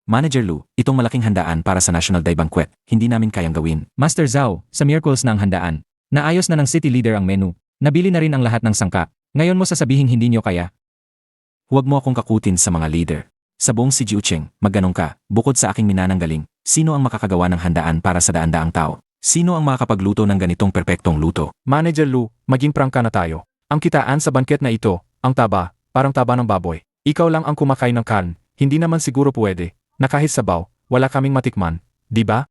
Manager Lu, itong malaking handaan para sa National Day Banquet, hindi namin kayang gawin. Master Zhao, sa Miracles na ang handaan. Naayos na ng city leader ang menu. Nabili na rin ang lahat ng sangka. Ngayon mo sasabihin hindi nyo kaya. Huwag mo akong kakutin sa mga leader. Sa buong si Jiucheng, magganong ka, bukod sa aking minanang galing, sino ang makakagawa ng handaan para sa daan-daang tao? Sino ang makakapagluto ng ganitong perpektong luto? Manager Lu, maging prangka na tayo. Ang kitaan sa banket na ito, ang taba, parang taba ng baboy. Ikaw lang ang kumakain ng karne, hindi naman siguro pwede, na kahit sabaw, wala kaming matikman, di ba?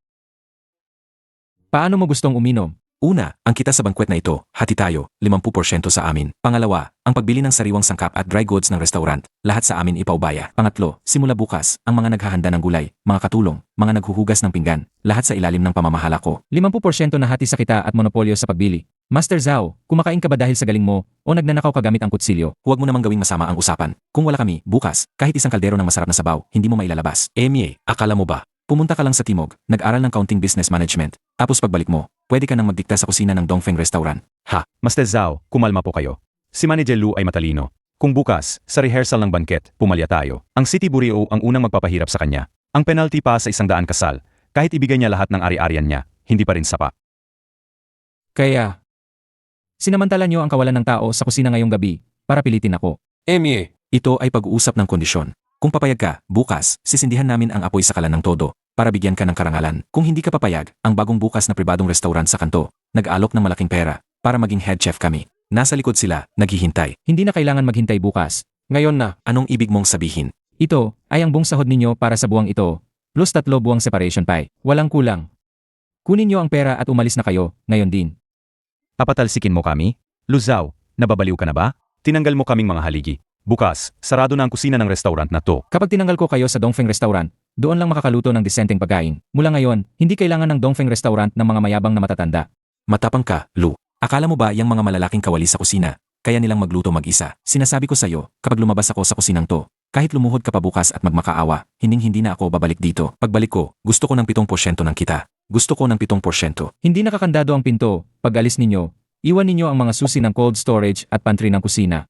Paano mo gustong uminom? Una, ang kita sa bankwet na ito, hati tayo, 50% sa amin. Pangalawa, ang pagbili ng sariwang sangkap at dry goods ng restaurant, lahat sa amin ipaubaya. Pangatlo, simula bukas, ang mga naghahanda ng gulay, mga katulong, mga naghuhugas ng pinggan, lahat sa ilalim ng pamamahala ko. 50% na hati sa kita at monopolyo sa pagbili. Master Zhao, kumakain ka ba dahil sa galing mo o nagnanakaw ka gamit ang kutsilyo? Huwag mo namang gawing masama ang usapan. Kung wala kami, bukas, kahit isang kaldero ng masarap na sabaw, hindi mo mailalabas. Emye, akala mo ba? Pumunta ka lang sa Timog, nag-aral ng counting business management, tapos pagbalik mo, pwede ka nang magdikta sa kusina ng Dongfeng Restaurant. Ha? Master Zhao, kumalma po kayo. Si Manager Lu ay matalino. Kung bukas, sa rehearsal ng banket, pumalya tayo. Ang City Bureau ang unang magpapahirap sa kanya. Ang penalty pa sa 100 kasal, kahit ibigay niya lahat ng ari-arian niya, hindi pa rin sapat. Kaya, sinamantala nyo ang kawalan ng tao sa kusina ngayong gabi para pilitin ako. Emye, ito ay pag-uusap ng kondisyon. Kung papayag ka, bukas, sisindihan namin ang apoy sa kalan ng todo, para bigyan ka ng karangalan. Kung hindi ka papayag, ang bagong bukas na pribadong restaurant sa kanto, nag-alok ng malaking pera, para maging head chef kami. Nasa likod sila, naghihintay. Hindi na kailangan maghintay bukas. Ngayon na, Anong ibig mong sabihin? Ito ay ang buong sahod ninyo para sa buwang ito, plus 3 buwang separation pay. Walang kulang. Kunin nyo ang pera at umalis na kayo, ngayon din. Papatalsikin mo kami? Lu Zhao, nababaliw ka na ba? Tinanggal mo kaming mga haligi. Bukas, sarado na ang kusina ng restaurant na to. Kapag tinanggal ko kayo sa Dongfeng Restaurant, doon lang makakaluto ng disenteng pagkain. Mula ngayon, hindi kailangan ng Dongfeng Restaurant ng mga mayabang na matatanda. Matapang ka, Lu. Akala mo ba yung mga malalaking kawali sa kusina, kaya nilang magluto mag-isa? Sinasabi ko sa'yo, kapag lumabas ako sa kusinang to, kahit lumuhod ka pa bukas at magmakaawa, hindi na ako babalik dito. Pagbalik ko, gusto ko ng 7% ng kita. Gusto ko ng 7%. Hindi nakakandado ang pinto. Pag alis ninyo, iwan ninyo ang mga susi ng cold storage at pantry ng kusina.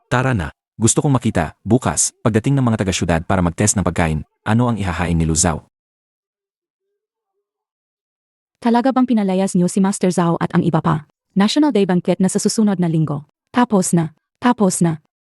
Tara na. Gusto kong makita, bukas, pagdating ng mga taga-syudad para mag-test ng pagkain, ano ang ihahain ni Lu Zhao. Talaga bang pinalayas niyo si Master Zhao at ang iba pa? National Day Banquet na sa susunod na linggo. Tapos na.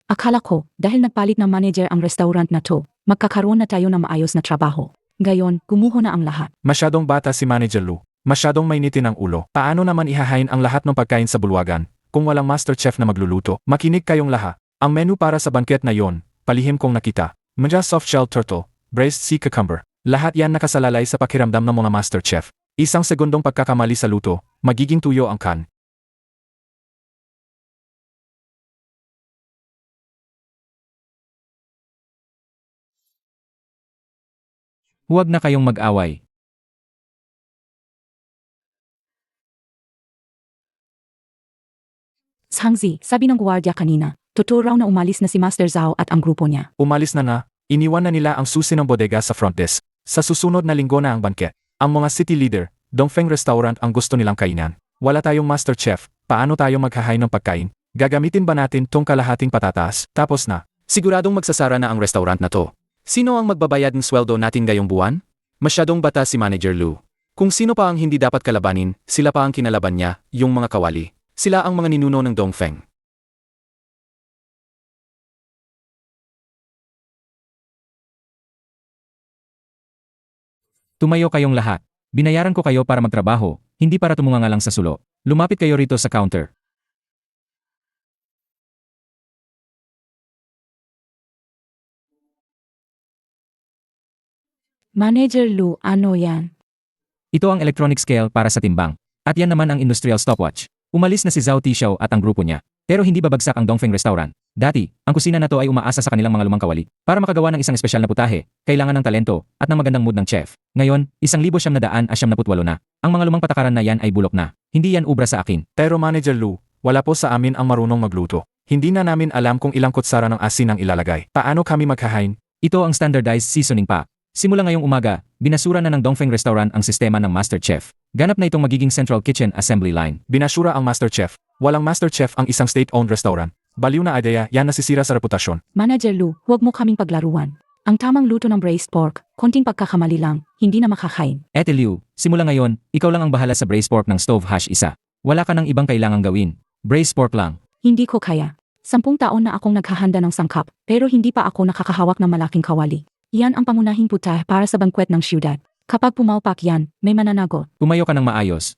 Akala ko, dahil nagpalit ng manager ang restaurant na to, magkakaroon na tayo ng maayos na trabaho. Ngayon, gumuho na ang lahat. masyadong bata si Manager Lu. Masyadong mainitin ang ulo. Paano naman ihahain ang lahat ng pagkain sa bulwagan, kung walang master chef na magluluto? Makinig kayong lahat. Ang menu para sa banket na yon, palihim kong nakita. Manja soft-shell turtle, braised sea cucumber. Lahat yan nakasalalay sa pakiramdam ng mga master chef. Isang segundong pagkakamali sa luto, magiging tuyo ang kan. Huwag na kayong mag-away. Sangzi, sabi ng gwardiya kanina, totoo raw na umalis na si Master Zhao at ang grupo niya. Umalis na, iniwan na nila ang susi ng bodega sa front desk. Sa susunod na linggo na ang banket. Ang mga city leader, Dongfeng Restaurant ang gusto nilang kainan. Wala tayong master chef, paano tayo maghahain ng pagkain? Gagamitin ba natin tong kalahating patatas? Tapos na. Siguradong magsasara na ang restaurant na to. Sino ang magbabayad ng sweldo natin ngayong buwan? Masyadong bata si Manager Lu. Kung sino pa ang hindi dapat kalabanin, sila pa ang kinalaban niya, yung mga kawali. Sila ang mga ninuno ng Dongfeng. Tumayo kayong lahat. Binayaran ko kayo para magtrabaho, hindi para tumunganga lang sa sulo. Lumapit kayo rito sa counter. Manager Lu, ano yan? Ito ang electronic scale para sa timbang. At yan naman ang industrial stopwatch. Umalis na si Zhao Tishao at ang grupo niya. Pero hindi babagsak ang Dongfeng Restaurant. Dati, ang kusina na to ay umaasa sa kanilang mga lumang kawali. Para makagawa ng isang espesyal na putahe, kailangan ng talento at ng magandang mood ng chef. Ngayon, 1,978 na. Ang mga lumang patakaran na yan ay bulok na. Hindi yan ubra sa akin. Pero Manager Lu, wala po sa amin ang marunong magluto. Hindi na namin alam kung ilang kutsara ng asin ang ilalagay. Paano kami maghahain? Ito ang standardized seasoning pa. Simula ngayong umaga, binasura na ng Dongfeng Restaurant ang sistema ng Master Chef. Ganap na itong magiging Central Kitchen Assembly Line. Binasura ang master chef. Walang master chef ang isang state-owned restaurant. Baliw na idea, yan nasisira sa reputasyon. Manager Lu, huwag mo kaming paglaruan. Ang tamang luto ng braised pork, konting pagkakamali lang, hindi na makakain. Ate Liu, simula ngayon, ikaw lang ang bahala sa braised pork ng stove hash isa. Wala ka ng ibang kailangang gawin. Braised pork lang. Hindi ko kaya. 10 taon na akong naghahanda ng sangkap, pero hindi pa ako nakakahawak ng malaking kawali. Iyan ang pangunahing putahe para sa bangkwet ng siyudad. Kapag pumaupak yan, may mananagot. Tumayo ka ng maayos.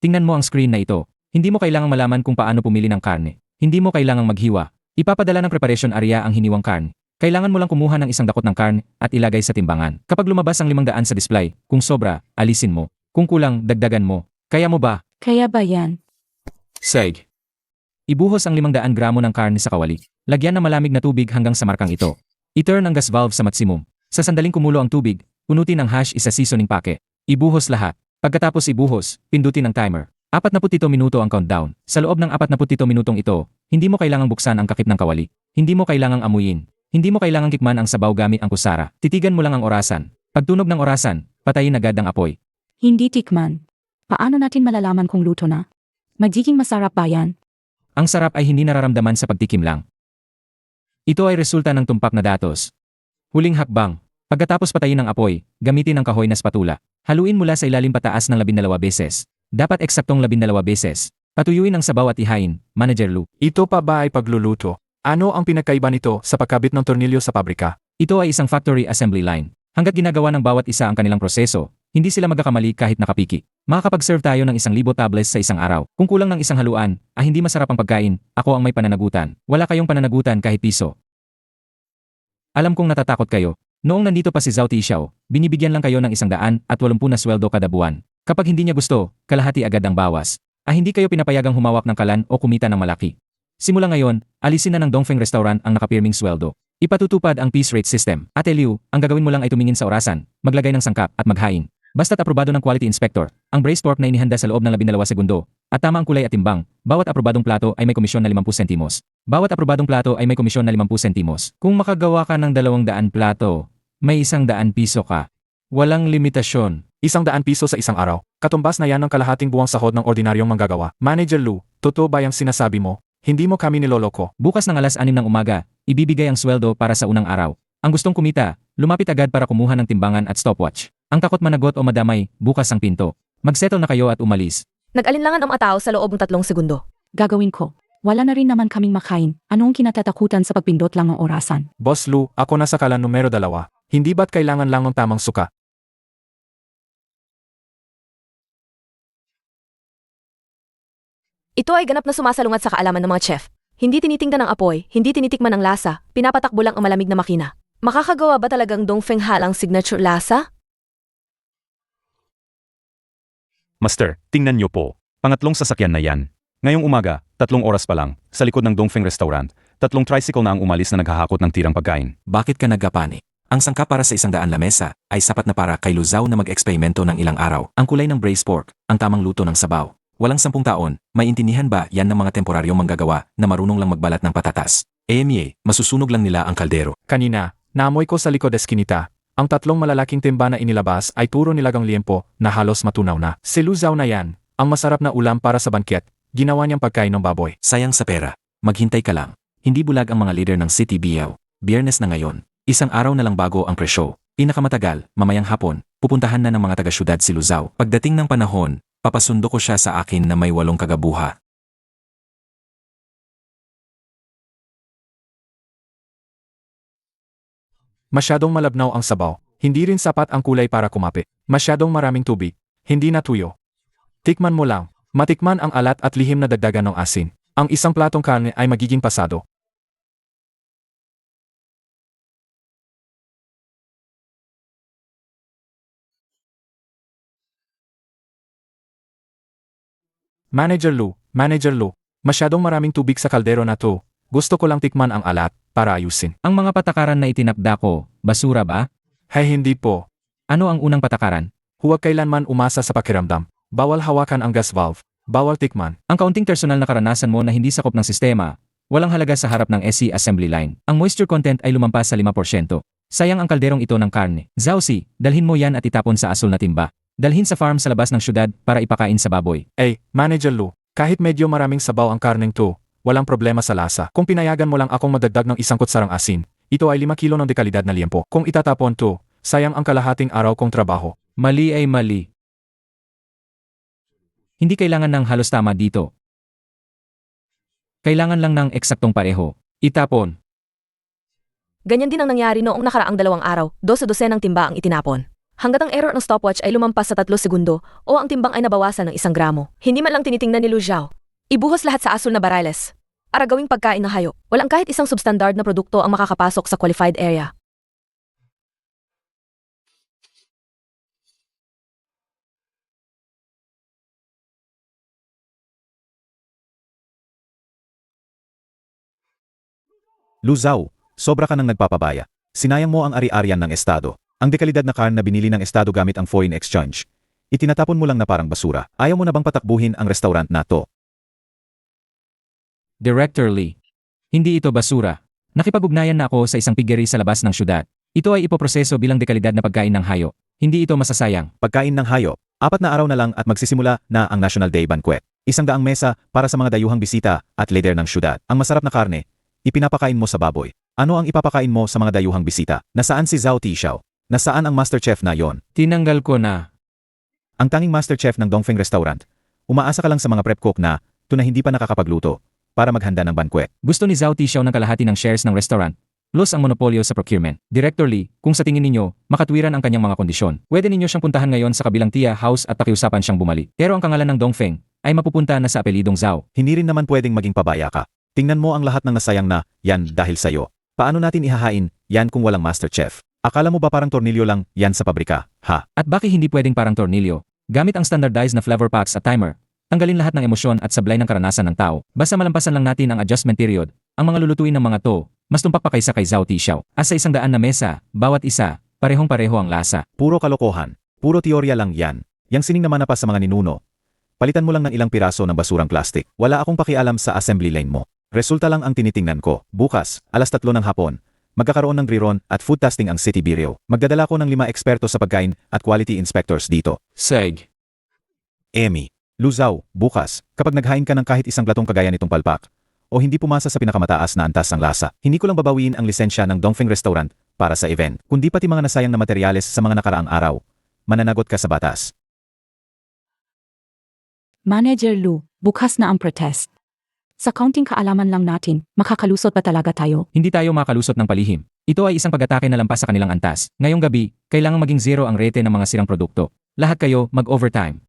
Tingnan mo ang screen na ito. Hindi mo kailangang malaman kung paano pumili ng karne. Hindi mo kailangang maghiwa. Ipapadala ng preparation area ang hiniwang karne. Kailangan mo lang kumuha ng isang dakot ng karne at ilagay sa timbangan. Kapag lumabas ang 500 sa display, kung sobra, alisin mo. Kung kulang, dagdagan mo. Kaya mo ba? Kaya ba yan? Seg. Ibuhos ang 500 gramo ng karne sa kawali. Lagyan ng malamig na tubig hanggang sa markang ito. I-turn ang gas valve sa maximum. Sa sandaling kumulo ang tubig, punutin ang hash isa seasoning packet. Ibuhos lahat. Pagkatapos ibuhos, pindutin ang timer. 47 minuto ang countdown. Sa loob ng 47 minutong ito, hindi mo kailangang buksan ang kakip ng kawali. Hindi mo kailangang amuyin. Hindi mo kailangang tikman ang sabaw gamit ang kusara. Titigan mo lang ang orasan. Pagtunog ng orasan, patayin agad ang apoy. Hindi tikman. Paano natin malalaman kung luto na? Magiging masarap ba yan? Ang sarap ay hindi nararamdaman sa pagtikim lang. Ito ay resulta ng tumpak na datos. Huling hakbang. Pagkatapos patayin ang apoy, gamitin ang kahoy na spatula. Haluin mula sa ilalim pataas ng 12 beses. Dapat eksaktong 12 beses. Patuyuin ang sabaw at ihain, Manager Lu. Ito pa ba ay pagluluto? Ano ang pinagkaiba nito sa pagkabit ng tornilyo sa pabrika? Ito ay isang factory assembly line. Hanggat ginagawa ng bawat isa ang kanilang proseso, hindi sila magkakamali kahit nakapiki. Makakapag-serve tayo ng 1,000 tablets sa isang araw. Kung kulang ng isang haluan, hindi masarap ang pagkain, ako ang may pananagutan. Wala kayong pananagutan kahit piso. Alam kong natatakot kayo. Noong nandito pa si Zhao Tixiao, binibigyan lang kayo ng 180 na sweldo kada buwan. Kapag hindi niya gusto, kalahati agad ang bawas. Hindi kayo pinapayagang humawak ng kalan o kumita ng malaki. Simula ngayon, alisin na ng Dongfeng Restaurant ang nakapirming sweldo. Ipatutupad ang piece rate system. Ate Liu, ang gagawin mo lang ay tumingin sa orasan, maglagay ng sangkap at maghain. Basta't aprobado ng quality inspector, ang braised pork na inihanda sa loob ng 12 segundo, at tama ang kulay at timbang, bawat aprobadong plato ay may komisyon na 50 sentimos. Bawat aprobadong plato ay may komisyon na 50 sentimos. Kung makagawa ka ng 200 plato, may 100 piso ka. Walang limitasyon. 100 piso sa isang araw. Katumbas na yan ng kalahating buwang sahod ng ordinaryong manggagawa. Manager Lu, totoo ba yung sinasabi mo? Hindi mo kami niloloko. Bukas ng 6:00 ng umaga, ibibigay ang sweldo para sa unang araw. Ang gustong kumita, lumapit agad para kumuha ng timbangan at stopwatch. Ang takot managot o madamay, bukas ang pinto. Magsettle na kayo at umalis. Nag-alinlangan ang mga tao sa loob ng 3 segundo. Gagawin ko. Wala na rin naman kaming makain. Anong kinatatakutan sa pagpindot lang ng orasan? Boss Lu, ako na sa kalan numero 2. Hindi ba't kailangan lang ng tamang suka? Ito ay ganap na sumasalungat sa kaalaman ng mga chef. Hindi tinitingnan ang apoy, hindi tinitikman ang lasa, pinapatakbo lang ang malamig na makina. Makakagawa ba talagang Dongfeng Hal ang signature lasa? Master, tingnan niyo po. Pangatlong sasakyan na yan. Ngayong umaga, 3 oras pa lang, sa likod ng Dongfeng Restaurant, 3 tricycle na ang umalis na naghahakot ng tirang pagkain. Bakit ka nagapani? Ang sangkap para sa 100 lamesa ay sapat na para kay Luzao na mag-eksperimento ng ilang araw. Ang kulay ng braised pork, ang tamang luto ng sabaw. Walang 10 taon, may intindihan ba yan ng mga temporaryong manggagawa na marunong lang magbalat ng patatas? Masusunog lang nila ang kaldero. Kanina, naamoy ko sa likod eskinita. Ang 3 malalaking timba na inilabas ay puro nilagang liempo na halos matunaw na. Si Luzao na yan, ang masarap na ulam para sa banket, ginawa niyang pagkain ng baboy. Sayang sa pera. Maghintay ka lang. Hindi bulag ang mga leader ng City BL. Biyernes na ngayon. 1 araw na lang bago ang pre-show. Pinakamatagal, mamayang hapon, pupuntahan na ng mga taga-syudad si Luzao. Pagdating ng panahon, papasundo ko siya sa akin na may 8 kagabuha. Masyadong malabnaw ang sabaw. Hindi rin sapat ang kulay para kumapi. Masyadong maraming tubig. Hindi natuyo. Tikman mo lang. Matikman ang alat at lihim na dagdagan ng asin. Ang isang platong karne ay magiging pasado. Manager Lu, masyadong maraming tubig sa kaldero na to. Gusto ko lang tikman ang alat para ayusin. Ang mga patakaran na itinakda ko, basura ba? Hindi po. Ano ang unang patakaran? Huwag kailanman umasa sa pakiramdam. Bawal hawakan ang gas valve. Bawal tikman. Ang kaunting personal na karanasan mo na hindi sakop ng sistema, walang halaga sa harap ng SC assembly line. Ang moisture content ay lumampas sa 5%. Sayang ang kalderong ito ng karne. Zausi, dalhin mo yan at itapon sa asul na timba. Dalhin sa farm sa labas ng syudad para ipakain sa baboy. Manager Lu, kahit medyo maraming sabaw ang karneng to, walang problema sa lasa. Kung pinayagan mo lang akong madagdag ng 1 kutsarang asin, Ito ay 5 kilo ng dekalidad na liempo. Kung itatapon to, sayang ang kalahating araw kong trabaho. Mali ay mali. Hindi kailangan ng halos tama dito. Kailangan lang ng eksaktong pareho. Itapon. Ganyan din ang nangyari noong nakaraang 2 araw, 12 ng timba ang itinapon. Hanggat ang error ng stopwatch ay lumampas sa 3 segundo o ang timbang ay nabawasan ng 1 gramo. Hindi man lang tinitingnan ni Lu Zhao. Ibuhos lahat sa asul na barales. Para gawing pagkain ng hayop. Walang kahit isang substandard na produkto ang makakapasok sa qualified area. Lu Zhao, sobra ka nang nagpapabaya. Sinayang mo ang ari-arian ng estado. Ang dekalidad na karne na binili ng estado gamit ang foreign exchange. Itinatapon mo lang na parang basura. Ayaw mo na bang patakbuhin ang restaurant na to? Director Lee. Hindi ito basura. Nakipag-ugnayan na ako sa isang piggery sa labas ng syudad. Ito ay ipoproseso bilang dekalidad na pagkain ng hayop. Hindi ito masasayang. Pagkain ng hayop. 4 na araw na lang at magsisimula na ang National Day Banquet. 100 mesa para sa mga dayuhang bisita at leader ng syudad. Ang masarap na karne, ipinapakain mo sa baboy. Ano ang ipapakain mo sa mga dayuhang bisita? Nasaan si Zhao Tishao? Nasaan ang master chef na yon? Tinanggal ko na. Ang tanging master chef ng Dongfeng Restaurant. Umaasa ka lang sa mga prep cook na hindi pa nakakapagluto para maghanda ng banquet. Gusto ni Zhao Tishao ng kalahati ng shares ng restaurant, plus ang monopolyo sa procurement. Director Lee, kung sa tingin ninyo, makatwiran ang kanyang mga kondisyon, pwede ninyo siyang puntahan ngayon sa kabilang Tia House at pakiusapan siyang bumalik. Pero ang kangalan ng Dongfeng ay mapupunta na sa apelidong Zhao. Hindi rin naman pwedeng maging pabaya ka. Tingnan mo ang lahat ng nasayang na, yan dahil sa'yo. Paano natin ihahain, yan kung walang master chef? Akala mo ba parang tornilyo lang, yan sa pabrika, ha? At bakit hindi pwedeng parang tornilyo? Gamit ang standardized na flavor packs at timer, tanggalin lahat ng emosyon at sablay ng karanasan ng tao. Basta malampasan lang natin ang adjustment period, ang mga lulutuin ng mga to, mas tumpak pa kaysa kay Zhao Tishao. As sa 100 na mesa, bawat isa, parehong-pareho ang lasa. Puro kalokohan. Puro teorya lang yan. Yang sining naman na pa sa mga ninuno. Palitan mo lang ng ilang piraso ng basurang plastic. Wala akong pakialam sa assembly line mo. Resulta lang ang tinitingnan ko. Bukas, 3:00 ng hapon, magkakaroon ng griron at food testing ang City Bureau. Magdadala ko ng 5 eksperto sa pagkain at quality inspectors dito. Seg. Emmy, Lu Zhao, bukas, kapag naghain ka ng kahit isang platong kagaya nitong palpak, o hindi pumasa sa pinakamataas na antas ng lasa, hindi ko lang babawiin ang lisensya ng Dongfeng Restaurant para sa event, kundi pati mga nasayang na materyales sa mga nakaraang araw. Mananagot ka sa batas. Manager Lu, bukas na ang protest. Sa counting kaalaman lang natin, makakalusot ba talaga tayo? Hindi tayo makalusot ng palihim. Ito ay isang pag-atake na lampas sa kanilang antas. Ngayong gabi, kailangang maging 0 ang rete ng mga sirang produkto. Lahat kayo, mag-overtime.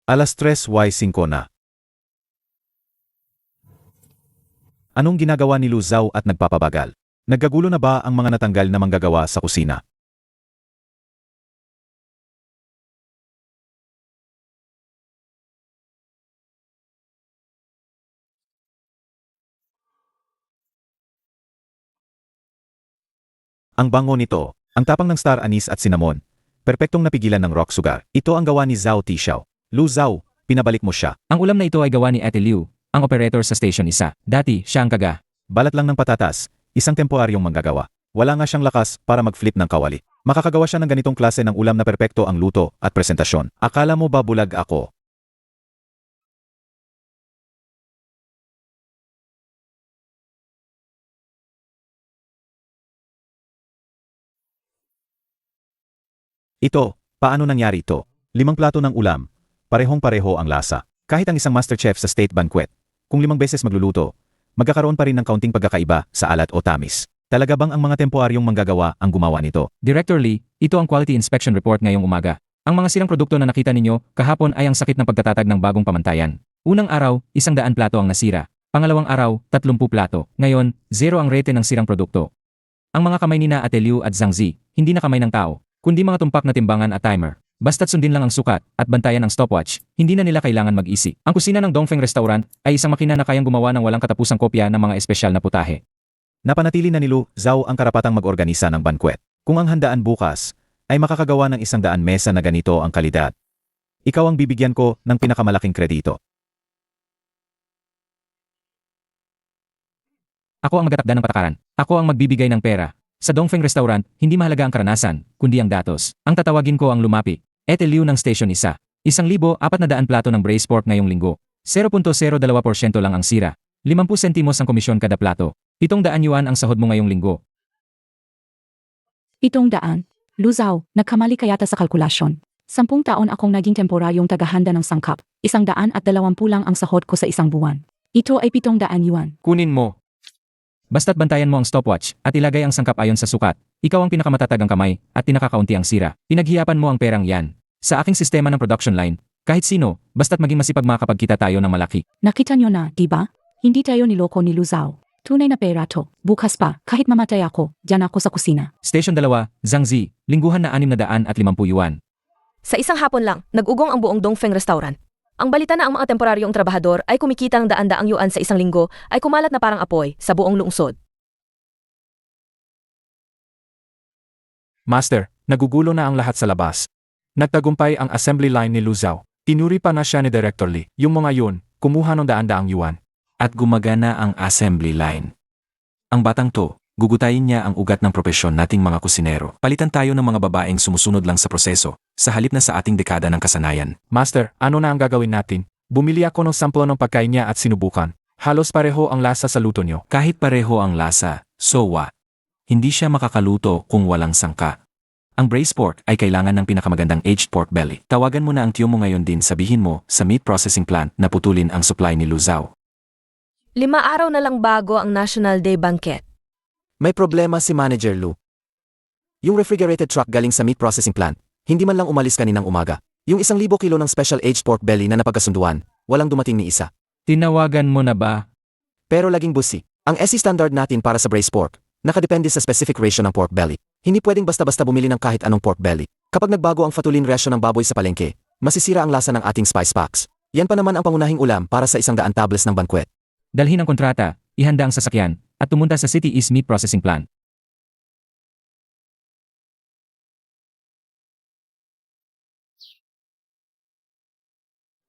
3:05 na. Anong ginagawa ni Lu Zhao at nagpapabagal? Nagkagulo na ba ang mga natanggal na manggagawa sa kusina? Ang bango nito, ang tapang ng star anise at cinnamon, perpektong napigilan ng rock sugar. Ito ang gawa ni Zhao Tishao. Lu Zhao, pinabalik mo siya. Ang ulam na ito ay gawa ni Ate Liu, ang operator sa Station 1. Dati, siya ang kaga. Balat lang ng patatas, isang temporaryong manggagawa. Wala nga siyang lakas para mag-flip ng kawali. Makakagawa siya ng ganitong klase ng ulam na perpekto ang luto at presentasyon. Akala mo ba bulag ako? Ito, paano nangyari ito? 5 plato ng ulam, parehong-pareho ang lasa. Kahit ang isang master chef sa state banquet, kung 5 beses magluluto, magkakaroon pa rin ng kaunting pagkakaiba sa alat o tamis. Talaga bang ang mga temporaryong manggagawa ang gumawa nito? Director Lee, ito ang quality inspection report ngayong umaga. Ang mga sirang produkto na nakita ninyo kahapon ay ang sakit ng pagtatatag ng bagong pamantayan. Unang araw, 100 plato ang nasira. Pangalawang araw, 30 plato. Ngayon, 0 ang rete ng sirang produkto. Ang mga kamay ni na Ate Liu at Zhang Zi, hindi na kamay ng tao, kundi mga tumpak na timbangan at timer. Basta't sundin lang ang sukat at bantayan ang stopwatch, hindi na nila kailangan mag-isip. Ang kusina ng Dongfeng Restaurant ay isang makina na kayang gumawa ng walang katapusang kopya ng mga espesyal na putahe. Napanatili na ni Lu Zhao ang karapatang mag-organisa ng banquet. Kung ang handaan bukas ay makakagawa ng 100 mesa na ganito ang kalidad, ikaw ang bibigyan ko ng pinakamalaking kredito. Ako ang magatakda ng patakaran. Ako ang magbibigay ng pera. Sa Dongfeng Restaurant, hindi mahalaga ang karanasan, kundi ang datos. Ang tatawagin ko ang lumapi. Ete Liu ng Station 1. 1,400 plato ng braised pork ngayong linggo. 0.02% lang ang sira. 50 sentimos ang komisyon kada plato. 700 yuan ang sahod mo ngayong linggo. 700. Luzaw, nagkamali ka yata sa kalkulasyon. 10 taon akong naging temporaryong tagahanda ng sangkap. 120 lang ang sahod ko sa isang buwan. Ito ay 700 yuan. Kunin mo. Basta't bantayan mo ang stopwatch at ilagay ang sangkap ayon sa sukat. Ikaw ang pinakamatatag ang kamay at pinakakaunti ang sira. Pinaghiyapan mo ang perang yan. Sa aking sistema ng production line, kahit sino, basta't maging masipag makakapagkita tayo ng malaki. Nakita nyo na, di ba? Hindi tayo niloko ni Luzaw. Tunay na pera to. Bukas pa, kahit mamatay ako, dyan ako sa kusina. Station 2, Zhangzi, lingguhan na 650 yuan. Sa isang hapon lang, nag-ugong ang buong Dongfeng Restaurant. Ang balita na ang mga temporaryong trabahador ay kumikita ng daan-daang yuan sa isang linggo ay kumalat na parang apoy sa buong lungsod. Master, nagugulo na ang lahat sa labas. Nagtagumpay ang assembly line ni Luzaw. Tinuri pa na siya ni Director Lee. Yung mga yun, kumuha ng daan-daang yuan. At gumagana ang assembly line. Ang batang to, gugutayin niya ang ugat ng propesyon nating mga kusinero. Palitan tayo ng mga babaeng sumusunod lang sa proseso, sa halip na sa ating dekada ng kasanayan. Master, ano na ang gagawin natin? Bumili ako ng samplo ng pagkain niya at sinubukan. Halos pareho ang lasa sa luto niyo. Kahit pareho ang lasa, so what? Hindi siya makakaluto kung walang sangka. Ang braised pork ay kailangan ng pinakamagandang aged pork belly. Tawagan mo na ang tiyo mo ngayon din, sabihin mo sa meat processing plant na putulin ang supply ni Luzaw. 5 araw na lang bago ang National Day Banquet. May problema si Manager Lu. Yung refrigerated truck galing sa meat processing plant, hindi man lang umalis kaninang umaga. Yung 1,000 kilo ng special aged pork belly na napagkasunduan, walang dumating ni isa. Tinawagan mo na ba? Pero laging busi. Ang SC standard natin para sa braised pork, nakadepende sa specific ratio ng pork belly. Hindi pwedeng basta-basta bumili ng kahit anong pork belly. Kapag nagbago ang fatulin ratio ng baboy sa palengke, masisira ang lasa ng ating spice packs. Yan pa naman ang pangunahing ulam para sa 100 tables ng bankwet. Dalhin ang kontrata, ihanda ang sasakyan, at pumunta sa City East Meat Processing Plant.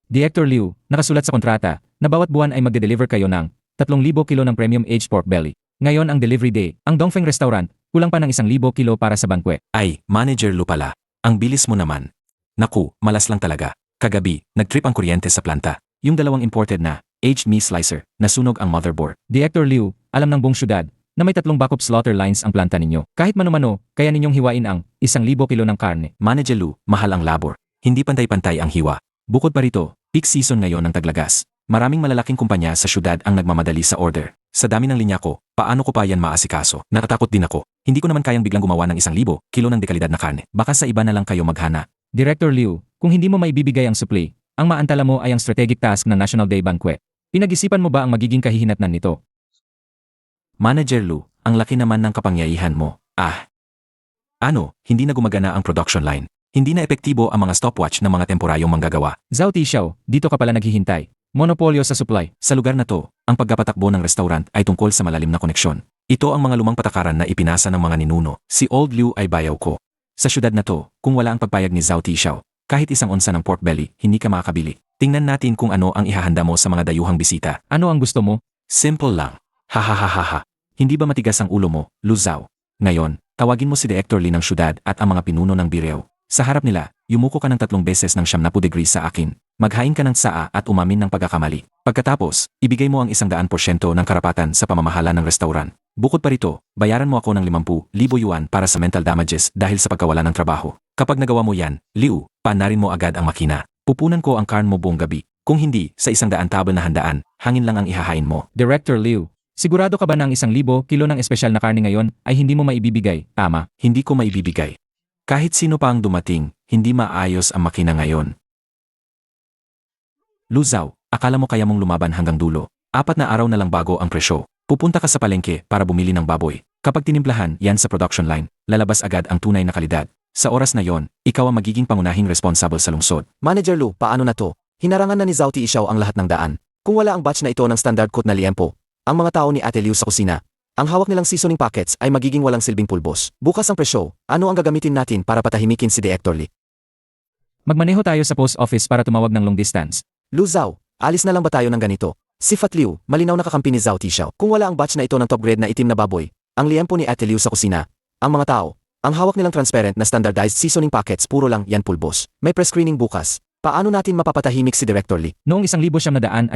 Director Liu, nakasulat sa kontrata na bawat buwan ay magde-deliver kayo ng 3,000 kilo ng premium aged pork belly. Ngayon ang delivery day, ang Dongfeng Restaurant, kulang pa ng 1,000 kilo para sa bankwet. Ay, Manager Lu pala. Ang bilis mo naman. Naku, malas lang talaga. Kagabi, nag-trip ang kuryente sa planta. Yung 2 imported na aged meat slicer, nasunog ang motherboard. Director Liu, alam ng buong syudad na may 3 backup slaughter lines ang planta ninyo. Kahit mano-mano, kaya ninyong hiwain ang 1,000 kilo ng karne. Manager Lu, mahal ang labor. Hindi pantay-pantay ang hiwa. Bukod pa rito, peak season ngayon ng taglagas. Maraming malalaking kumpanya sa syudad ang nagmamadali sa order. Sa dami ng linya ko, paano ko pa yan maasikaso? Natatakot din ako. Hindi ko naman kayang biglang gumawa ng 1,000 kilo ng dekalidad na karne. Baka sa iba na lang kayo maghana. Director Liu, kung hindi mo maibibigay ang supply, ang maantala mo ay ang strategic task ng National Day Banquet. Pinag-isipan mo ba ang magiging kahihinatnan nito? Manager Lu, ang laki naman ng kapangyarihan mo. Ano, hindi na gumagana ang production line. Hindi na epektibo ang mga stopwatch ng mga temporaryong manggagawa. Zhao Tixiao, dito ka pala naghihintay. Monopolyo sa supply. Sa lugar na to, ang pagpapatakbo ng restaurant ay tungkol sa malalim na koneksyon. Ito ang mga lumang patakaran na ipinasa ng mga ninuno. Si Old Liu ay bayaw ko. Sa syudad na to, kung wala ang pagpayag ni Zhao Tixiao, kahit 1 onsa ng pork belly, hindi ka makakabili. Tingnan natin kung ano ang ihahanda mo sa mga dayuhang bisita. Ano ang gusto mo? Simple lang. Hahaha. Hindi ba matigas ang ulo mo, Luzaw? Ngayon, tawagin mo si Director Lee ng syudad at ang mga pinuno ng Bireo. Sa harap nila, yumuko ka ng 3 beses ng 70 degrees sa akin. Maghain ka ng saa at umamin ng pagkakamali. Pagkatapos, ibigay mo ang 100% ng karapatan sa pamamahala ng restaurant. Bukod pa rito, bayaran mo ako ng 50,000 yuan para sa mental damages dahil sa pagkawala ng trabaho. Kapag nagawa mo yan, Liu, panarin mo agad ang makina. Pupunan ko ang karn mo buong gabi. Kung hindi, sa 100 table na handaan, hangin lang ang ihahain mo. Director Liu, sigurado ka ba na ang 1,000 kilo ng espesyal na karne ngayon ay hindi mo maibibigay, tama? Hindi ko maibibigay. Kahit sino pa ang dumating, hindi maayos ang makina ngayon. Luzaw, akala mo kaya mong lumaban hanggang dulo. 4 na araw na lang bago ang presyo. Pupunta ka sa palengke para bumili ng baboy. Kapag tinimplahan yan sa production line, lalabas agad ang tunay na kalidad. Sa oras na yon, ikaw ang magiging pangunahing responsible sa lungsod. Manager Lu, paano na to? Hinarangan na ni Zhao Tixiao ang lahat ng daan. Kung wala ang batch na ito ng standard coat na liempo, ang mga tao ni Ate Liu sa kusina, ang hawak nilang seasoning packets ay magiging walang silbing pulbos. Bukas ang presyo, ano ang gagamitin natin para patahimikin si Director Lee? Magmaneho tayo sa post office para tumawag ng long distance. Lu Zhao, alis na lang ba tayo ng ganito? Si Fat Liu, malinaw na kakampi ni Zhao Tixiao. Kung wala ang batch na ito ng top grade na itim na baboy, ang liempo ni Ate Liu sa kusina, ang mga tao, ang hawak nilang transparent na standardized seasoning packets puro lang yan pulbos. May pre-screening bukas. Paano natin mapapatahimik si Director Lee? Noong 1978,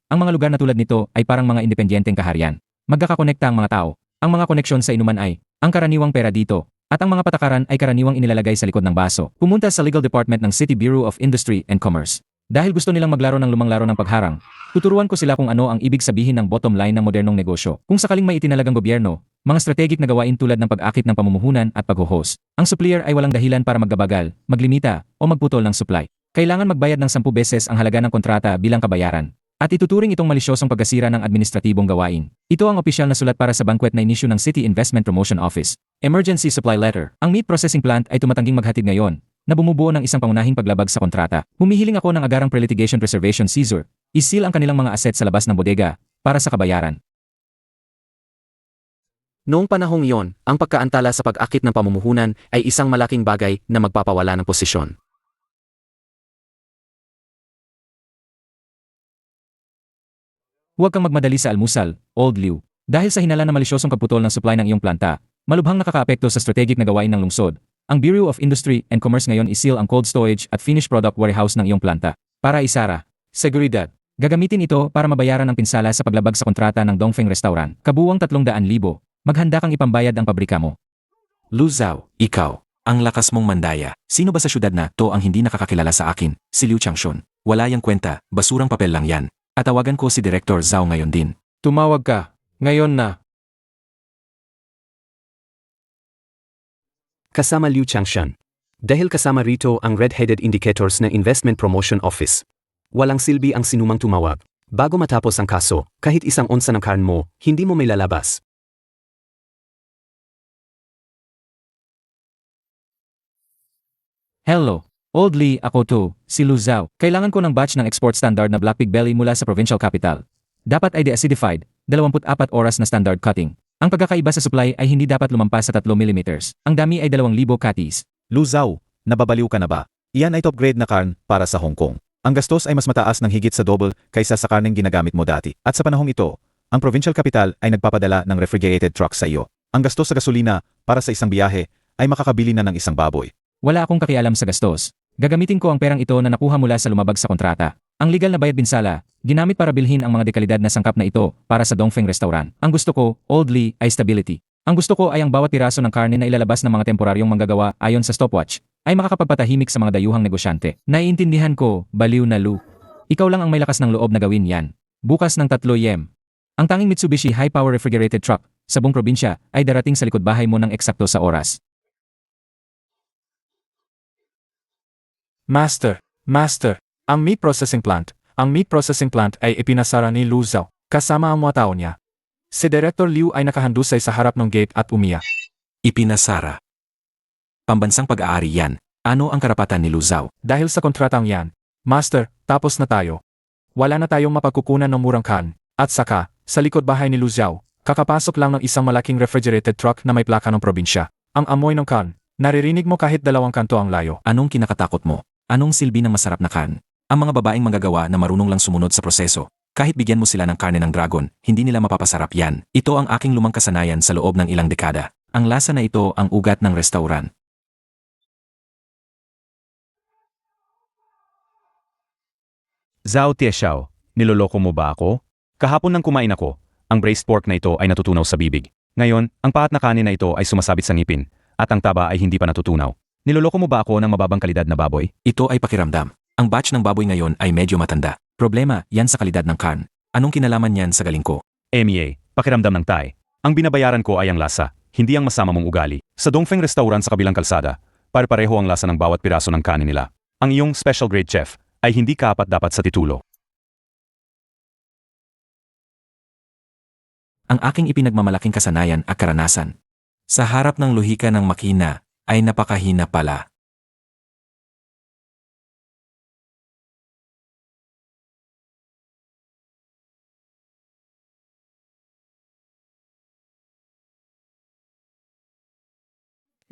ang mga lugar na tulad nito ay parang mga independyenteng kaharian. Magkakakonekta ang mga tao. Ang mga koneksyon sa inuman ay ang karaniwang pera dito, at ang mga patakaran ay karaniwang inilalagay sa likod ng baso. Pumunta sa Legal Department ng City Bureau of Industry and Commerce. Dahil gusto nilang maglaro ng lumang laro ng pagharang, tuturuan ko sila kung ano ang ibig sabihin ng bottom line ng modernong negosyo. Kung sakaling may itinalagang gobyerno, mga strategic na gawain tulad ng pag-akit ng pamumuhunan at pag-host. Ang supplier ay walang dahilan para maggabagal, maglimita, o magputol ng supply. Kailangan magbayad ng 10 beses ang halaga ng kontrata bilang kabayaran. At ituturing itong malisyosong pagkasira ng administratibong gawain. Ito ang opisyal na sulat para sa banquet na inisyu ng City Investment Promotion Office. Emergency Supply Letter. Ang meat processing plant ay tumatangging maghatid ngayon, na bumubuo ng isang pangunahing paglabag sa kontrata. Humihiling ako ng agarang pre-litigation preservation seizure. I-seal ang kanilang mga asset sa labas ng bodega, para sa kabayaran. Noong panahong iyon, ang pagkaantala sa pag-akit ng pamumuhunan ay isang malaking bagay na magpapawala ng posisyon. Huwag kang magmadali sa almusal, Old Liu. Dahil sa hinala na malisyosong pagputol ng supply ng iyong planta, malubhang nakakaapekto sa strategic na gawain ng lungsod. Ang Bureau of Industry and Commerce ngayon i-seal ang cold storage at finished product warehouse ng iyong planta. Para isara. Seguridad. Gagamitin ito para mabayaran ang pinsala sa paglabag sa kontrata ng Dongfeng Restaurant. Kabuwang 300,000. Maghanda kang ipambayad ang pabrika mo. Lu Zhao, ikaw, ang lakas mong mandaya. Sino ba sa syudad na to ang hindi nakakakilala sa akin? Si Liu Changshun. Wala yang kwenta, basurang papel lang yan. At tawagan ko si Director Zhao ngayon din. Tumawag ka. Ngayon na. Kasama Liu Changshan. Dahil kasama rito ang red-headed indicators ng Investment Promotion Office. Walang silbi ang sinumang tumawag. Bago matapos ang kaso, kahit isang onsa ng karn mo, hindi mo may lalabas. Hello. Old Lee, ako to, si Lu Zhao. Kailangan ko ng batch ng export standard na Black Pig Belly mula sa provincial capital. Dapat ay deacidified, 24 oras na standard cutting. Ang pagkakaiba sa supply ay hindi dapat lumampas sa 3 mm. Ang dami ay 2,000 catties. Lu Zhao, nababaliw ka na ba? Iyan ay top grade na karn para sa Hong Kong. Ang gastos ay mas mataas ng higit sa double kaysa sa karneng ginagamit mo dati. At sa panahong ito, ang provincial capital ay nagpapadala ng refrigerated truck sa iyo. Ang gastos sa gasolina para sa isang biyahe ay makakabili na ng isang baboy. Wala akong kakialam sa gastos. Gagamitin ko ang perang ito na nakuha mula sa lumabag sa kontrata. Ang legal na bayad binsala, ginamit para bilhin ang mga dekalidad na sangkap na ito para sa Dongfeng Restaurant. Ang gusto ko, Old Lee, ay stability. Ang gusto ko ay ang bawat piraso ng karne na ilalabas ng mga temporaryong manggagawa ayon sa stopwatch ay makakapagpatahimik sa mga dayuhang negosyante. Naiintindihan ko, baliw na Lu. Ikaw lang ang may lakas ng loob na gawin yan. Bukas ng 3 yem. Ang tanging Mitsubishi high-power refrigerated truck sa buong probinsya ay darating sa likod bahay mo ng eksakto sa oras. Master, ang meat processing plant ay ipinasara ni Lu Zhao, kasama ang mga tao niya. Si Director Liu ay nakahandusay sa harap ng gate at umiyak. Ipinasara. Pambansang pag-aari yan. Ano ang karapatan ni Lu Zhao? Dahil sa kontratang yan, Master, tapos na tayo. Wala na tayong mapagkukunan ng murang kan. At saka, sa likod bahay ni Lu Zhao, kakapasok lang ng isang malaking refrigerated truck na may plaka ng probinsya. Ang amoy ng kan, naririnig mo kahit 2 kanto ang layo. Anong kinakatakot mo? Anong silbi ng masarap na karn? Ang mga babaeng manggagawa na marunong lang sumunod sa proseso. Kahit bigyan mo sila ng karne ng dragon, hindi nila mapapasarap yan. Ito ang aking lumang kasanayan sa loob ng ilang dekada. Ang lasa na ito ang ugat ng restaurant. Zhao Tieshao, niloloko mo ba ako? Kahapon nang kumain ako, ang braised pork na ito ay natutunaw sa bibig. Ngayon, ang paat na kanin na ito ay sumasabit sa ngipin, at ang taba ay hindi pa natutunaw. Niloloko mo ba ako ng mababang kalidad na baboy? Ito ay pakiramdam. Ang batch ng baboy ngayon ay medyo matanda. Problema, yan sa kalidad ng karn. Anong kinalaman yan sa galing ko? MEA, pakiramdam ng Thai. Ang binabayaran ko ay ang lasa, hindi ang masama mong ugali. Sa Dongfeng Restaurant sa kabilang kalsada, pare-pareho ang lasa ng bawat piraso ng kanin nila. Ang iyong special grade chef ay hindi kaapat-dapat sa titulo. Ang aking ipinagmamalaking kasanayan at karanasan. Sa harap ng lohika ng makina, ay napakahina pala.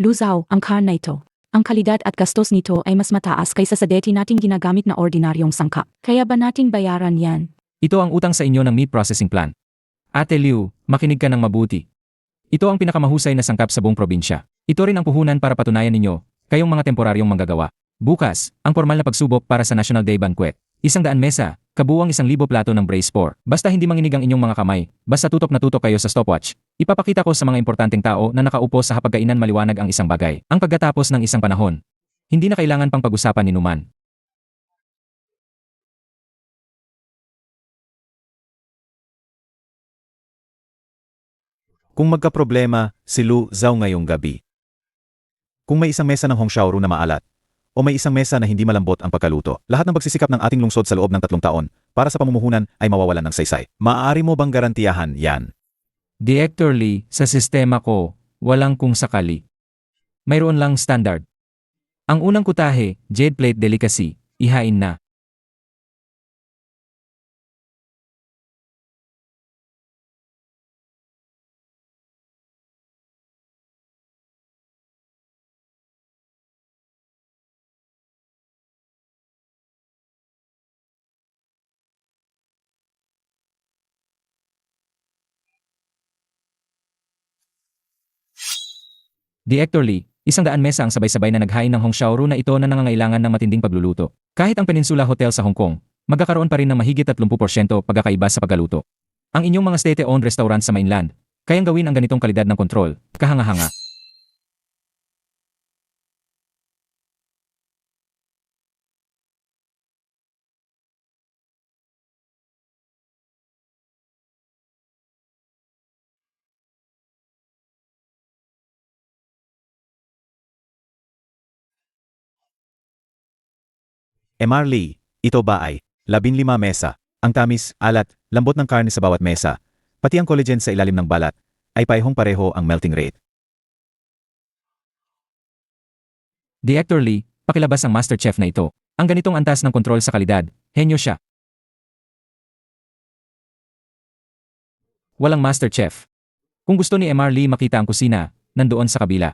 Lu Zhao, ang karn na ito. Ang kalidad at gastos nito ay mas mataas kaysa sa dati nating ginagamit na ordinaryong sangkap. Kaya ba nating bayaran yan? Ito ang utang sa inyo ng meat processing plant. Ate Liu, makinig ka ng mabuti. Ito ang pinakamahusay na sangkap sa buong probinsya. Ito rin ang puhunan para patunayan ninyo, kayong mga temporaryong manggagawa. Bukas, ang formal na pagsubok para sa National Day Banquet. 100 mesa, kabuwang 1,000 plato ng braised pork. Basta hindi manginig ang inyong mga kamay, basta tutok na tutok kayo sa stopwatch. Ipapakita ko sa mga importanteng tao na nakaupo sa hapagkainan maliwanag ang isang bagay. Ang pagkatapos ng isang panahon. Hindi na kailangan pang pag-usapan ni Numan. Kung magkaproblema, si Lu Zhao ngayong gabi. Kung may isang mesa ng Hongxiaoru na maalat, o may isang mesa na hindi malambot ang pagkaluto, lahat ng pagsisikap ng ating lungsod sa loob ng 3 taon para sa pamumuhunan ay mawawalan ng saysay. Maaari mo bang garantiyahan yan? Director Lee, sa sistema ko, walang kung sakali. Mayroon lang standard. Ang unang kutahe, jade plate delicacy, ihain na. Director Lee, 100 mesa ang sabay-sabay na naghain ng Hongxiaoru na ito na nangangailangan ng matinding pagluluto. Kahit ang Peninsula Hotel sa Hong Kong, magkakaroon pa rin ng mahigit 30% pagkakaiba sa pagkaluto. Ang inyong mga state-owned restaurant sa mainland, kayang gawin ang ganitong kalidad ng kontrol, kahanga-hanga. MR Lee, ito ba ay 15 mesa? Ang tamis, alat, lambot ng karne sa bawat mesa, pati ang collagen sa ilalim ng balat, ay pareho ang melting rate. Director Lee, pakilabas ang master chef na ito. Ang ganitong antas ng kontrol sa kalidad, henyo siya. Walang master chef. Kung gusto ni MR Lee makita ang kusina, nandoon sa kabila.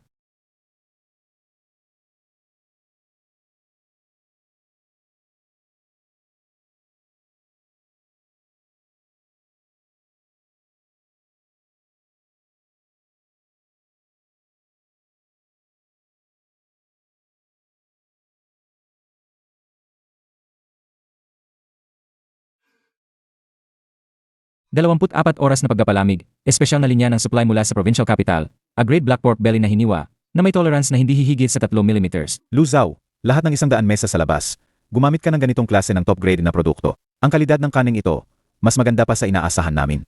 Dalawampu't-4 oras na pagpapalamig, espesyal na linya ng supply mula sa provincial capital, a grade black pork belly na hiniwa, na may tolerance na hindi hihigit sa 3 mm. Lu Zhao, lahat ng 100 mesa sa labas, gumamit ka ng ganitong klase ng top grade na produkto. Ang kalidad ng kaning ito, mas maganda pa sa inaasahan namin.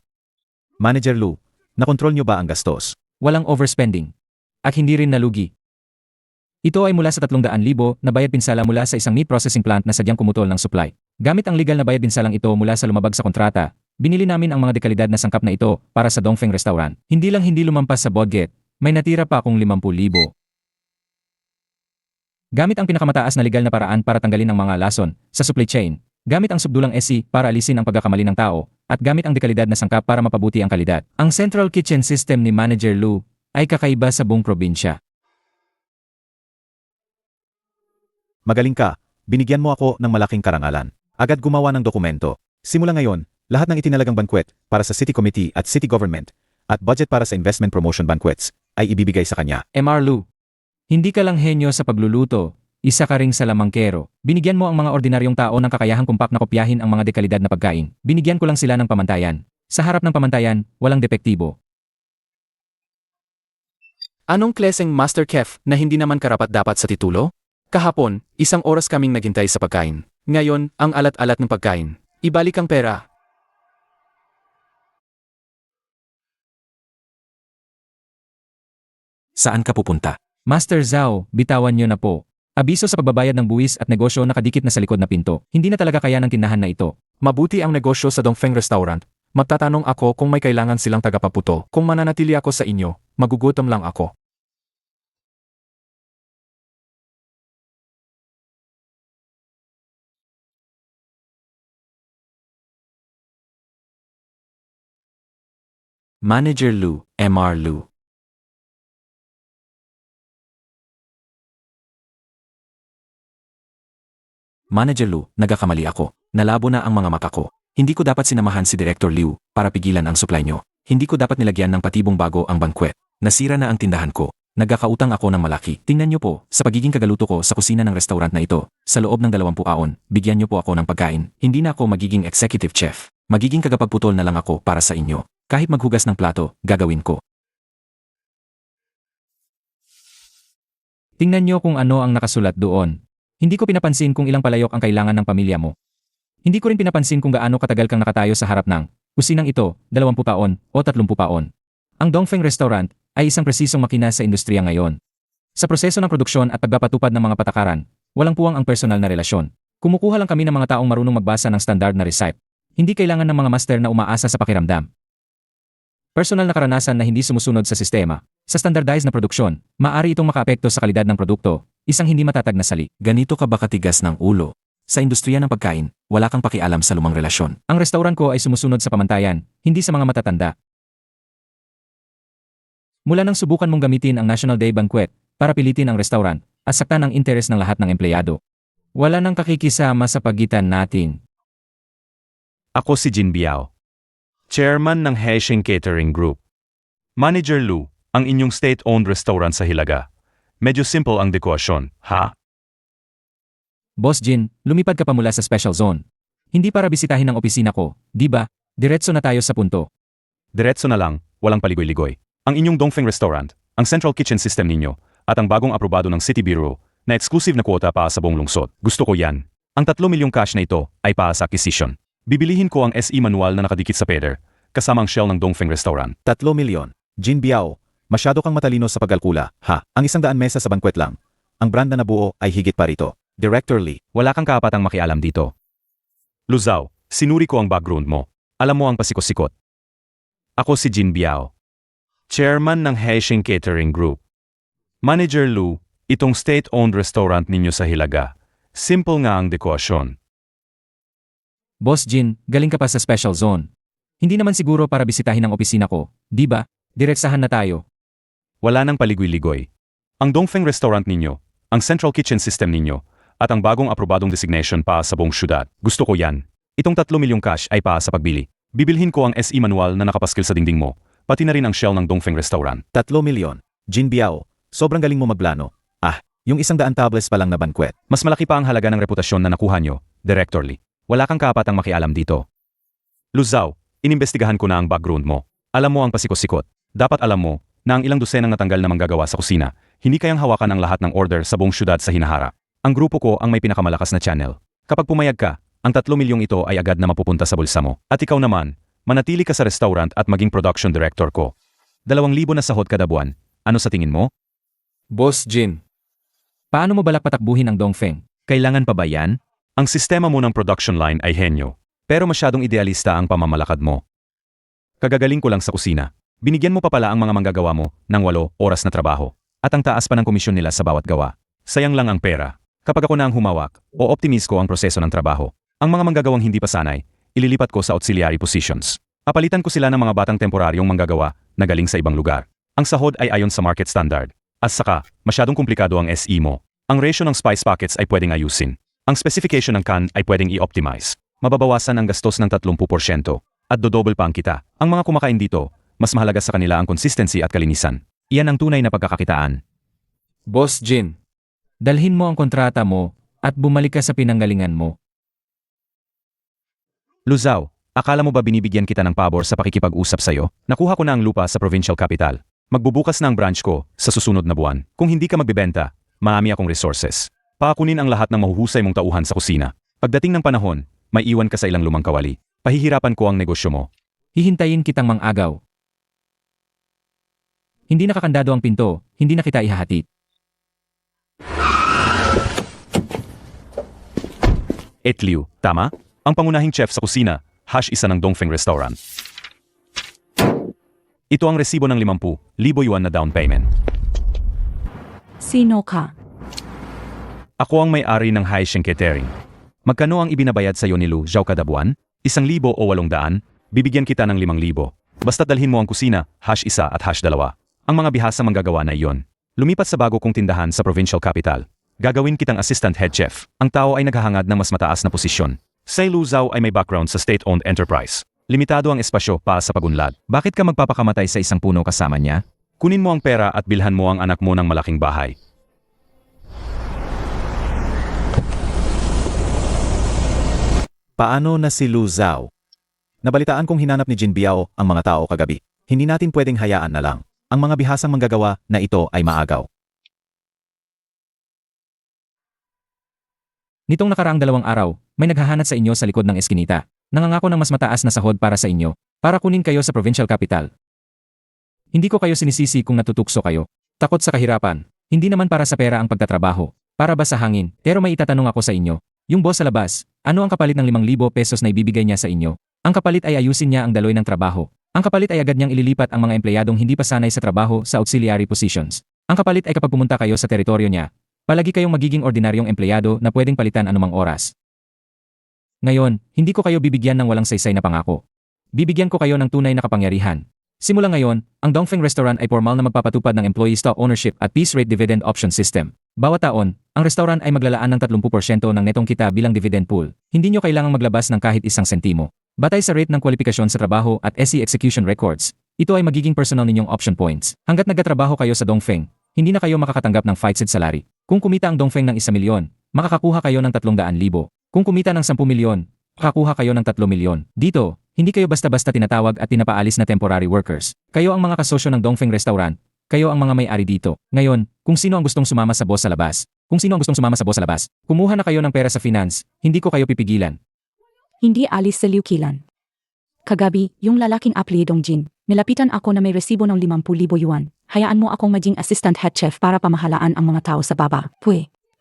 Manager Lu, nakontrol niyo ba ang gastos? Walang overspending. At hindi rin nalugi. Ito ay mula sa 300,000 na bayad pinsala mula sa isang meat processing plant na sadyang kumutol ng supply. Gamit ang legal na bayad pinsalang ito mula sa lumabag sa kontrata, binili namin ang mga dekalidad na sangkap na ito para sa Dongfeng Restaurant. Hindi lang hindi lumampas sa budget, may natira pa akong 50,000. Gamit ang pinakamataas na legal na paraan para tanggalin ang mga lason sa supply chain, gamit ang subdulang SC para alisin ang pagkakamali ng tao, at gamit ang dekalidad na sangkap para mapabuti ang kalidad. Ang Central Kitchen System ni Manager Lu ay kakaiba sa buong probinsya. Magaling ka, binigyan mo ako ng malaking karangalan. Agad gumawa ng dokumento. Simula ngayon, lahat ng itinalagang banquet para sa City Committee at City Government at budget para sa investment promotion banquets ay ibibigay sa kanya. MR Lu, hindi ka lang henyo sa pagluluto, isa ka ring salamangkero. Binigyan mo ang mga ordinaryong tao ng kakayahang kumpak na kopyahin ang mga dekalidad na pagkain. Binigyan ko lang sila ng pamantayan. Sa harap ng pamantayan, walang depektibo. Anong kleseng master chef na hindi naman karapat-dapat sa titulo? Kahapon, 1 oras kaming naghintay sa pagkain. Ngayon, ang alat-alat ng pagkain. Ibalik ang pera. Saan ka pupunta? Master Zhao, bitawan niyo na po. Abiso sa pagbabayad ng buwis at negosyo nakadikit na sa likod na pinto. Hindi na talaga kaya ng tindahan na ito. Mabuti ang negosyo sa Dongfeng Restaurant. Magtatanong ako kung may kailangan silang tagapaputo. Kung mananatili ako sa inyo, magugutom lang ako. Manager Lu, MR Lu. Manager Lu, nagkakamali ako. Nalabo na ang mga mata ko. Hindi ko dapat sinamahan si Director Liu para pigilan ang supply nyo. Hindi ko dapat nilagyan ng patibong bago ang banquet. Nasira na ang tindahan ko. Nagkakautang ako ng malaki. Tingnan niyo po, sa pagiging kagaluto ko sa kusina ng restaurant na ito, sa loob ng 20 taon, bigyan niyo po ako ng pagkain. Hindi na ako magiging executive chef. Magiging kagapagputol na lang ako para sa inyo. Kahit maghugas ng plato, gagawin ko. Tingnan niyo kung ano ang nakasulat doon. Hindi ko pinapansin kung ilang palayok ang kailangan ng pamilya mo. Hindi ko rin pinapansin kung gaano katagal kang nakatayo sa harap ng kusinang ito, 20 taon o 30 taon. Ang Dongfeng Restaurant ay isang presisong makina sa industriya ngayon. Sa proseso ng produksyon at pagpapatupad ng mga patakaran, walang puwang ang personal na relasyon. Kumukuha lang kami ng mga taong marunong magbasa ng standard na recipe. Hindi kailangan ng mga master na umaasa sa pakiramdam. Personal na karanasan na hindi sumusunod sa sistema. Sa standardized na produksyon, maaari itong makaapekto sa kalidad ng produkto, isang hindi matatag na sali. Ganito ka ba katigas ng ulo? Sa industriya ng pagkain, wala kang pakialam sa lumang relasyon. Ang restaurant ko ay sumusunod sa pamantayan, hindi sa mga matatanda. Mula nang subukan mong gamitin ang National Day Banquet para pilitin ang restaurant at saktan ang interes ng lahat ng empleyado, wala nang kakikisama sa pagitan natin. Ako si Jin Biao, Chairman ng Heshing Catering Group. Manager Lu, ang inyong state-owned restaurant sa Hilaga. Medyo simple ang dekorasyon, ha? Boss Jin, lumipad ka pa mula sa special zone. Hindi para bisitahin ang opisina ko, di ba? Diretso na tayo sa punto. Diretso na lang, walang paligoy-ligoy. Ang inyong Dongfeng Restaurant, ang central kitchen system ninyo, at ang bagong aprobado ng City Bureau, na exclusive na kwota pa sa buong lungsod. Gusto ko yan. Ang 3 milyong cash na ito ay para sa acquisition. Bibilihin ko ang SE manual na nakadikit sa pader, kasama ang shell ng Dongfeng Restaurant. 3 milyon. Jin Biao, masyado kang matalino sa pagkalkula, ha? Ang 100 mesa sa bankwet lang. Ang brand na nabuo ay higit pa rito. Director Lee. Wala kang kaapatang makialam dito. Luzao, sinuri ko ang background mo. Alam mo ang pasikot-sikot. Ako si Jin Biao, Chairman ng Heshing Catering Group. Manager Lu, itong state-owned restaurant ninyo sa Hilaga. Simple nga ang dekorasyon. Boss Jin, galing ka pa sa special zone. Hindi naman siguro para bisitahin ang opisina ko, di ba? Direksahan na tayo. Wala nang paligoy-ligoy. Ang Dongfeng Restaurant ninyo, ang central kitchen system ninyo, at ang bagong aprobadong designation pa sa buong syudad. Gusto ko yan. Itong 3 milyong cash ay pa sa pagbili. Bibilhin ko ang SE manual na nakapaskil sa dingding mo, pati na rin ang shell ng Dongfeng Restaurant. 3 milyon. Jin Biao, sobrang galing mo magplano. Yung 100 tablets pa lang na bankwet. Mas malaki pa ang halaga ng reputasyon na nakuha nyo, Director Lee. Wala kang kaapatang makialam dito. Luzao, inimbestigahan ko na ang background mo. Alam mo ang pasikot-sikot. Dapat alam mo na ang ilang dosenang natanggal na manggagawa sa kusina, hindi kayang hawakan ang lahat ng order sa buong syudad sa hinaharap. Ang grupo ko ang may pinakamalakas na channel. Kapag pumayag ka, ang 3 milyong ito ay agad na mapupunta sa bulsa mo. At ikaw naman, manatili ka sa restaurant at maging production director ko. 2,000 na sahod kada buwan. Ano sa tingin mo? Boss Jin, Paano mo balak patakbuhin ang Dongfeng? Kailangan pa ba yan? Ang sistema mo ng production line ay henyo. Pero masyadong idealista ang pamamalakad mo. Kagagaling ko lang sa kusina. Binigyan mo pa pala ang mga manggagawa mo ng 8 oras na trabaho. At ang taas pa ng komisyon nila sa bawat gawa. Sayang lang ang pera. Kapag ako na ang humawak, o optimize ko ang proseso ng trabaho. Ang mga manggagawang hindi pa sanay, ililipat ko sa auxiliary positions. Papalitan ko sila ng mga batang temporaryong manggagawa na galing sa ibang lugar. Ang sahod ay ayon sa market standard. At saka, masyadong komplikado ang SE mo. Ang ratio ng spice packets ay pwedeng ayusin. Ang specification ng can ay pwedeng i-optimize. Mababawasan ang gastos ng 30%. At dodouble pa ang kita. Ang mga kumakain dito, mas mahalaga sa kanila ang consistency at kalinisan. Iyan ang tunay na pagkakakitaan. Boss Jin, Dalhin mo ang kontrata mo at bumalik ka sa pinanggalingan mo. Luzao, akala mo ba binibigyan kita ng pabor sa pakikipag-usap sa'yo? Nakuha ko na ang lupa sa provincial capital. Magbubukas na ang branch ko sa susunod na buwan. Kung hindi ka magbebenta, marami akong resources. Paakunin ang lahat ng mahuhusay mong tauhan sa kusina. Pagdating ng panahon, may iwan ka sa ilang lumang kawali. Pahihirapan ko ang negosyo mo. Hihintayin kitang mang-agaw. Hindi nakakandado ang pinto, hindi na kita ihahatid. Etliu, tama? Ang pangunahing chef sa kusina, #1 ng Dongfeng Restaurant. Ito ang resibo ng 50,000 yuan na down payment. Sino ka? Ako ang may-ari ng Heshing Catering. Magkano ang ibinabayad sa iyo ni Lu Zhao kada buwan? 1,000 o 800? Bibigyan kita ng 5,000. Basta dalhin mo ang kusina, #1 at #2. Ang mga bihasa manggagawa na iyon. Lumipat sa bago kong tindahan sa provincial capital. Gagawin kitang assistant head chef. Ang tao ay naghahangad ng mas mataas na posisyon. Si Lu Zhao ay may background sa state-owned enterprise. Limitado ang espasyo para sa pagunlad. Bakit ka magpapakamatay sa isang puno kasama niya? Kunin mo ang pera at bilhan mo ang anak mo ng malaking bahay. Paano na si Lu Zhao? Nabalitaan kong hinanap ni Jin Biao ang mga tao kagabi. Hindi natin pwedeng hayaan na lang. Ang mga bihasang manggagawa na ito ay maagaw. Nitong nakaraang 2 araw, may naghahanap sa inyo sa likod ng eskinita. Nangangako ng mas mataas na sahod para sa inyo, para kunin kayo sa provincial capital. Hindi ko kayo sinisisi kung natutukso kayo. Takot sa kahirapan. Hindi naman para sa pera ang pagtatrabaho. Para ba sa hangin? Pero may itatanong ako sa inyo. Yung boss sa labas, ano ang kapalit ng 5,000 pesos na ibibigay niya sa inyo? Ang kapalit ay ayusin niya ang daloy ng trabaho. Ang kapalit ay agad niyang ililipat ang mga empleyadong hindi pa sanay sa trabaho sa auxiliary positions. Ang kapalit ay kapag pumunta kayo sa teritoryo niya, palagi kayong magiging ordinaryong empleyado na pwedeng palitan anumang oras. Ngayon, hindi ko kayo bibigyan ng walang saysay na pangako. Bibigyan ko kayo ng tunay na kapangyarihan. Simula ngayon, ang Dongfeng Restaurant ay formal na magpapatupad ng employee stock ownership at piece rate dividend option system. Bawat taon, ang restaurant ay maglalaan ng 30% ng netong kita bilang dividend pool. Hindi nyo kailangang maglabas ng kahit isang sentimo. Batay sa rate ng kwalifikasyon sa trabaho at SE execution records, ito ay magiging personal ninyong option points. Hanggat nagtatrabaho kayo sa Dongfeng, hindi na kayo makakatanggap ng fixed salary. Kung kumita ang Dongfeng ng 1 milyon, makakakuha kayo ng 300,000. Kung kumita ng 10 milyon, makakakuha kayo ng 3 milyon. Dito, hindi kayo basta-basta tinatawag at tinapaalis na temporary workers. Kayo ang mga kasosyo ng Dongfeng Restaurant. Kayo ang mga may-ari dito. Ngayon, kung sino ang gustong sumama sa boss sa labas, kumuha na kayo ng pera sa finance, hindi ko kayo pipigilan. Hindi alis sa liukilan. Kagabi, yung lalaking apelidong Jin, nilapitan ako na may resibo ng 50,000 yuan. Hayaan mo akong maging assistant head chef para pamahalaan ang mga tao sa baba.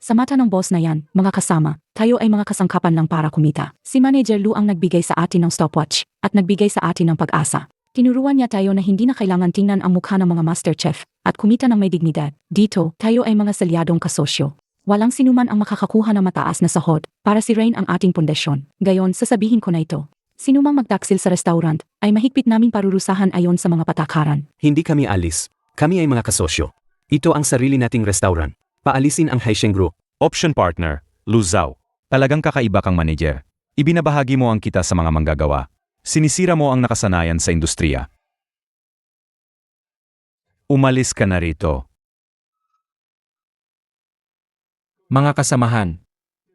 Sa mata ng boss na yan, mga kasama, tayo ay mga kasangkapan lang para kumita. Si Manager Lu ang nagbigay sa atin ng stopwatch at nagbigay sa atin ng pag-asa. Tinuruan niya tayo na hindi na kailangan tingnan ang mukha ng mga master chef at kumita ng may dignidad. Dito, tayo ay mga salyadong kasosyo. Walang sinuman ang makakakuha ng mataas na sahod para sirain ang ating pundasyon. Gayon, sasabihin ko na ito. Sinumang magtaksil sa restaurant ay mahigpit naming parurusahan ayon sa mga patakaran. Hindi kami alis. Kami ay mga kasosyo. Ito ang sarili nating restaurant. Paalisin ang Haisheng Group. Option partner, Lu Zhao. Talagang kakaiba kang manager. Ibinabahagi mo ang kita sa mga manggagawa. Sinisira mo ang nakasanayan sa industriya. Umalis ka na rito. Mga kasamahan.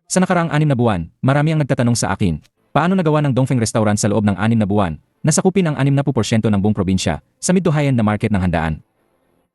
Sa nakaraang 6 na buwan, marami ang nagtatanong sa akin, paano nagawa ng Dongfeng Restaurant sa loob ng 6 na buwan, na sakupin ang 60% ng buong probinsya, sa mid to high-end na market ng handaan.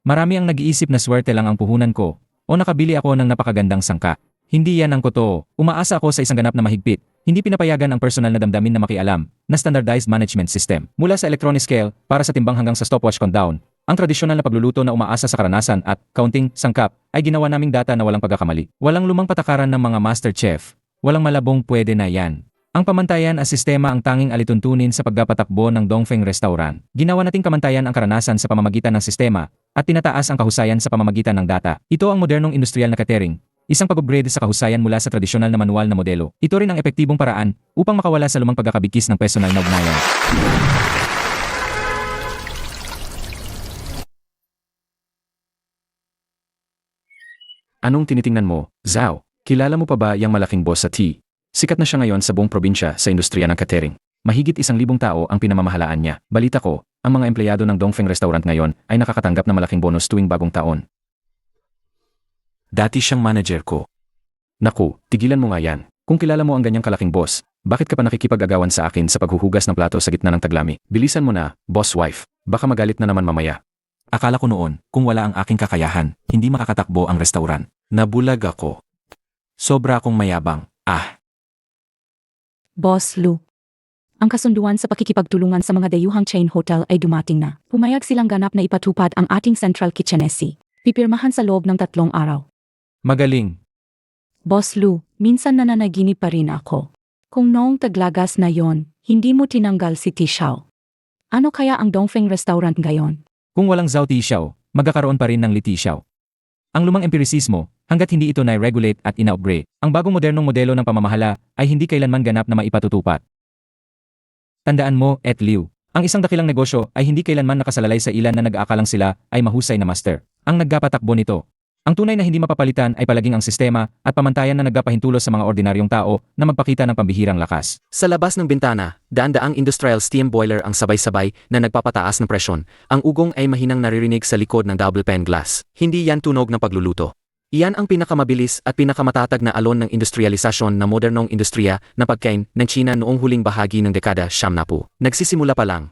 Marami ang nag-iisip na swerte lang ang puhunan ko, o nakabili ako ng napakagandang sangka. Hindi yan ang totoo. Umaasa ako sa isang ganap na mahigpit. Hindi pinapayagan ang personal na damdamin na makialam, na standardized management system. Mula sa electronic scale, para sa timbang hanggang sa stopwatch countdown, ang tradisyonal na pagluluto na umaasa sa karanasan at counting sangkap ay ginawa naming data na walang pagkakamali. Walang lumang patakaran ng mga master chef. Walang malabong pwede na yan. Ang pamantayan at sistema ang tanging alituntunin sa pagpapatakbo ng Dongfeng Restaurant. Ginawa nating kamantayan ang karanasan sa pamamagitan ng sistema at tinataas ang kahusayan sa pamamagitan ng data. Ito ang modernong industrial na catering. Isang pag-upgrade sa kahusayan mula sa tradisyonal na manual na modelo. Ito rin ang epektibong paraan upang makawala sa lumang pagkakabigkis ng personal na ugnayan. Anong tinitingnan mo, Zhao? Kilala mo pa ba yung malaking boss sa tea? Sikat na siya ngayon sa buong probinsya sa industriya ng catering. Mahigit 1,000 tao ang pinamamahalaan niya. Balita ko, ang mga empleyado ng Dongfeng Restaurant ngayon ay nakakatanggap ng malaking bonus tuwing bagong taon. Dati siyang manager ko. Naku, tigilan mo nga yan. Kung kilala mo ang ganyang kalaking boss, bakit ka pa nakikipag-agawan sa akin sa paghuhugas ng plato sa gitna ng taglami? Bilisan mo na, boss wife. Baka magalit na naman mamaya. Akala ko noon, kung wala ang aking kakayahan, hindi makakatakbo ang restaurant. Nabulag ako. Sobra akong mayabang. Boss Lu. Ang kasunduan sa pakikipagtulungan sa mga dayuhang chain hotel ay dumating na. Pumayag silang ganap na ipatupad ang ating central kitchen SC. Pipirmahan sa loob ng 3 araw. Magaling. Boss Lu, minsan nananaginip pa rin ako. Kung noong taglagas na yon, hindi mo tinanggal si Tishao. Ano kaya ang Dongfeng Restaurant ngayon? Kung walang Zhao Tishao, magkakaroon pa rin ng Li Tishao. Ang lumang empirisismo, hanggat hindi ito na-regulate at ina-upgrade, ang bagong modernong modelo ng pamamahala ay hindi kailanman ganap na maipatutupad. Tandaan mo, Liu, ang isang dakilang negosyo ay hindi kailanman nakasalalay sa ilan na nag-aakalang sila ay mahusay na master. Ang nagpapatakbo nito Ang tunay na hindi mapapalitan ay palaging ang sistema at pamantayan na nagpapahintulos sa mga ordinaryong tao na magpakita ng pambihirang lakas. Sa labas ng bintana, daan-daang industrial steam boiler ang sabay-sabay na nagpapataas ng presyon. Ang ugong ay mahinang naririnig sa likod ng double pane glass. Hindi yan tunog ng pagluluto. Iyan ang pinakamabilis at pinakamatatag na alon ng industrialisasyon na modernong industriya na pagkain ng China noong huling bahagi ng dekada 70. Nagsisimula pa lang.